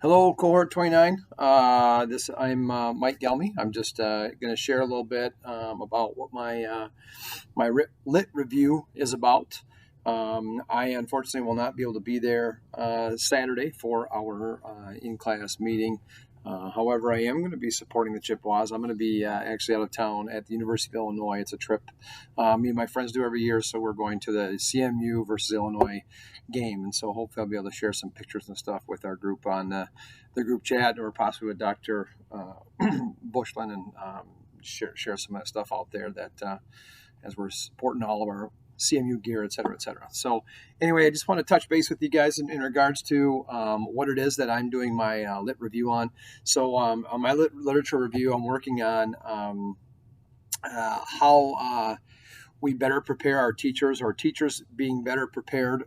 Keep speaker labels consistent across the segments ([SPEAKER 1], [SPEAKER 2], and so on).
[SPEAKER 1] Hello, Cohort 29. I'm Mike Gelmi. I'm just going to share a little bit about what my lit review is about. I unfortunately will not be able to be there Saturday for our in-class meeting. However, I am going to be supporting the Chippewas. I'm going to be actually out of town at the University of Illinois. It's a trip me and my friends do every year, so we're going to the CMU versus Illinois game, and so hopefully I'll be able to share some pictures and stuff with our group on the group chat, or possibly with Dr. Bushlin, and share some of that stuff out there that as we're supporting all of our CMU gear, et cetera, et cetera. So anyway, I just want to touch base with you guys in regards to what it is that I'm doing my lit review on. So on my literature review, I'm working on how we better prepare our teachers, or teachers being better prepared,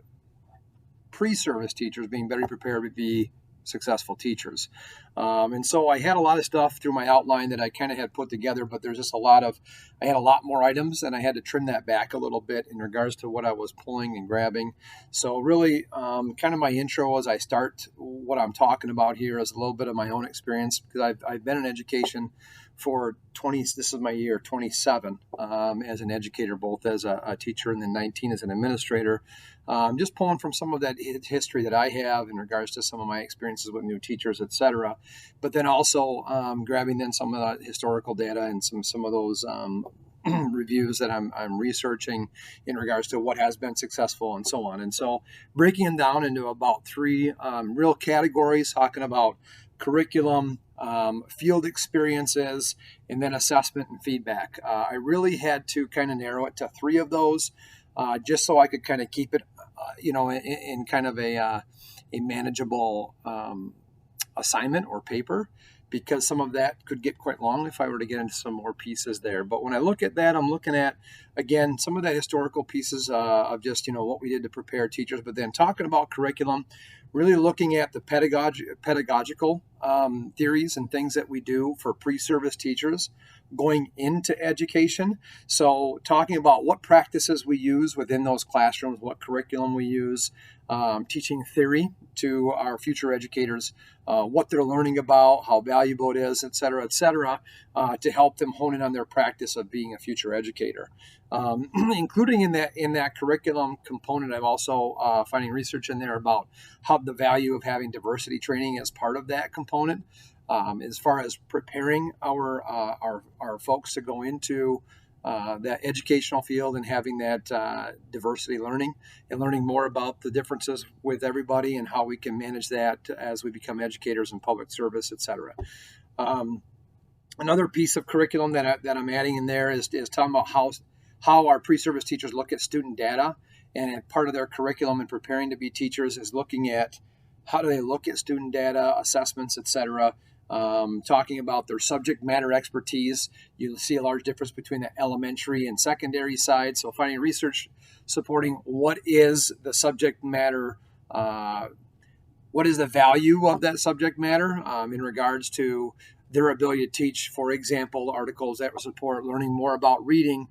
[SPEAKER 1] pre-service teachers being better prepared to be successful teachers. And so I had a lot of stuff through my outline that I kind of had put together, but there's just I had a lot more items, and I had to trim that back a little bit in regards to what I was pulling and grabbing. So really, kind of my intro as I start what I'm talking about here is a little bit of my own experience, because I've been in education for 20, this is my year 27 as an educator, both as a teacher and then 19 as an administrator. Just pulling from some of that history that I have in regards to some of my experiences with new teachers, et cetera. But then also grabbing then some of the historical data and some of those reviews that I'm researching in regards to what has been successful and so on. And so breaking them down into about three real categories, talking about curriculum, field experiences, and then assessment and feedback. I really had to kind of narrow it to three of those, just so I could kind of keep it, in kind of a manageable assignment or paper, because some of that could get quite long if I were to get into some more pieces there. But when I look at that, I'm looking at, again, some of that historical pieces of just, what we did to prepare teachers, but then talking about curriculum, really looking at the pedagogical theories and things that we do for pre-service teachers going into education. So talking about what practices we use within those classrooms, what curriculum we use, teaching theory to our future educators, what they're learning about, how valuable it is, et cetera, to help them hone in on their practice of being a future educator. Including in that curriculum component, I'm also finding research in there about how the value of having diversity training as part of that component, as far as preparing our folks to go into that educational field and having that diversity learning and learning more about the differences with everybody and how we can manage that as we become educators in public service, et cetera. Another piece of curriculum that I'm adding in there is talking about how our pre-service teachers look at student data, and part of their curriculum in preparing to be teachers is looking at how do they look at student data, assessments, et cetera. Talking about their subject matter expertise. You'll see a large difference between the elementary and secondary side. So finding research supporting what is the subject matter, what is the value of that subject matter in regards to their ability to teach, for example, articles that will support learning more about reading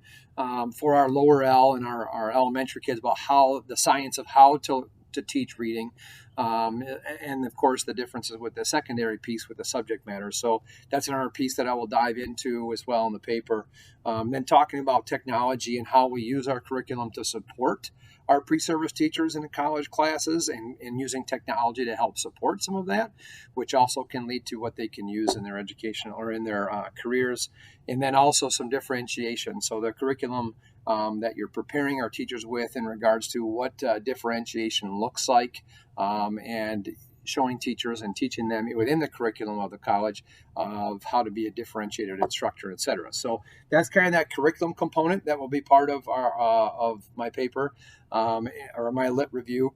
[SPEAKER 1] for our lower L and our elementary kids, about how the science of how to teach reading. And of course, the differences with the secondary piece with the subject matter. So that's another piece that I will dive into as well in the paper. Then talking about technology and how we use our curriculum to support our pre-service teachers in the college classes, and using technology to help support some of that, which also can lead to what they can use in their education or in their careers. And then also some differentiation. So the curriculum that you're preparing our teachers with in regards to what differentiation looks like, and showing teachers and teaching them within the curriculum of the college of how to be a differentiated instructor, et cetera. So that's kind of that curriculum component that will be part of our of my paper, or my lit review.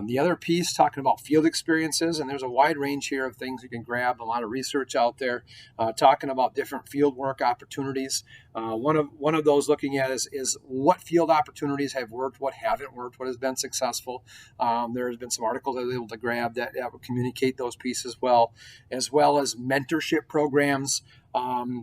[SPEAKER 1] The other piece talking about field experiences, and there's a wide range here of things you can grab. A lot of research out there talking about different field work opportunities. One of those looking at is what field opportunities have worked, what haven't worked, what has been successful. There has been some articles I was able to grab that will communicate those pieces well, as well as mentorship programs,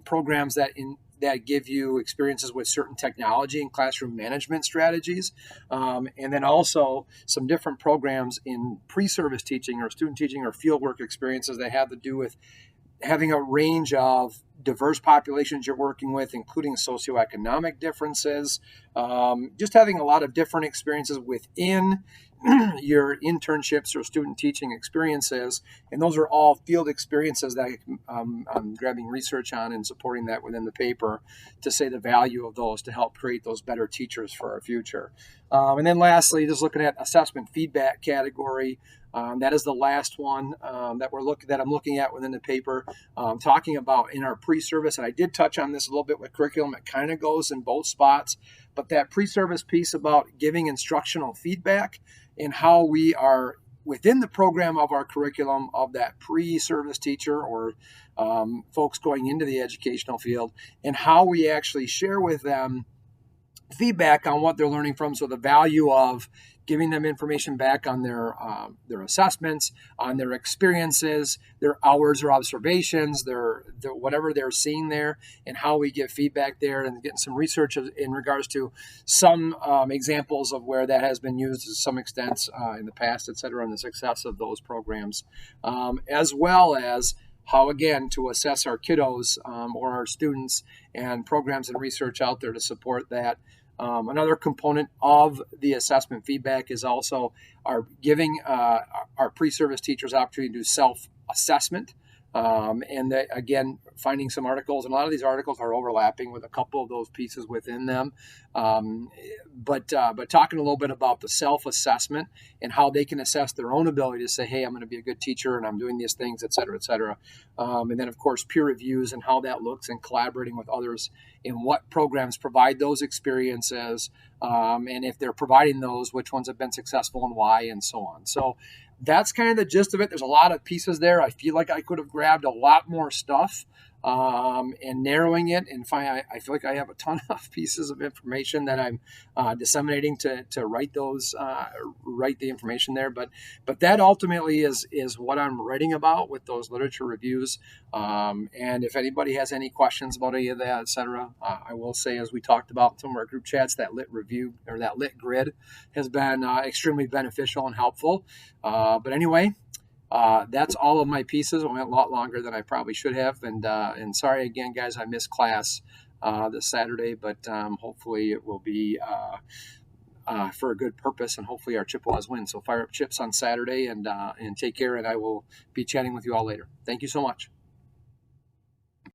[SPEAKER 1] programs that that give you experiences with certain technology and classroom management strategies. And then also some different programs in pre-service teaching or student teaching or fieldwork experiences that have to do with having a range of diverse populations you're working with, including socioeconomic differences, just having a lot of different experiences within your internships or student teaching experiences. And those are all field experiences that I'm grabbing research on and supporting that within the paper to say the value of those to help create those better teachers for our future. And then lastly, just looking at assessment feedback category. That is the last one that I'm looking at within the paper, talking about in our pre-service. And I did touch on this a little bit with curriculum. It kind of goes in both spots, but that pre-service piece about giving instructional feedback and how we are within the program of our curriculum of that pre-service teacher or folks going into the educational field, and how we actually share with them feedback on what they're learning from. So the value of giving them information back on their assessments, on their experiences, their hours or observations, their whatever they're seeing there, and how we give feedback there, and getting some research in regards to some examples of where that has been used to some extent in the past, et cetera, and the success of those programs, as well as how, again, to assess our kiddos or our students, and programs and research out there to support that. Another component of the assessment feedback is also our giving our pre-service teachers opportunity to do self-assessment. And that, again, finding some articles, and a lot of these articles are overlapping with a couple of those pieces within them. But talking a little bit about the self-assessment and how they can assess their own ability to say, hey, I'm going to be a good teacher and I'm doing these things, et cetera, et cetera. And then, of course, peer reviews and how that looks, and collaborating with others in what programs provide those experiences. And if they're providing those, which ones have been successful and why, and so on. So that's kind of the gist of it. There's a lot of pieces there. I feel like I could have grabbed a lot more stuff and narrowing it, and I feel like I have a ton of pieces of information that I'm disseminating to write the information there. But that ultimately is what I'm writing about with those literature reviews. And if anybody has any questions about any of that, et cetera, I will say, as we talked about in some of our group chats, that lit review or that lit grid has been extremely beneficial and helpful. But anyway, that's all of my pieces. I went a lot longer than I probably should have. And sorry again, guys, I missed class this Saturday, but hopefully it will be for a good purpose, and hopefully our Chippewas win. So fire up chips on Saturday, and take care, and I will be chatting with you all later. Thank you so much.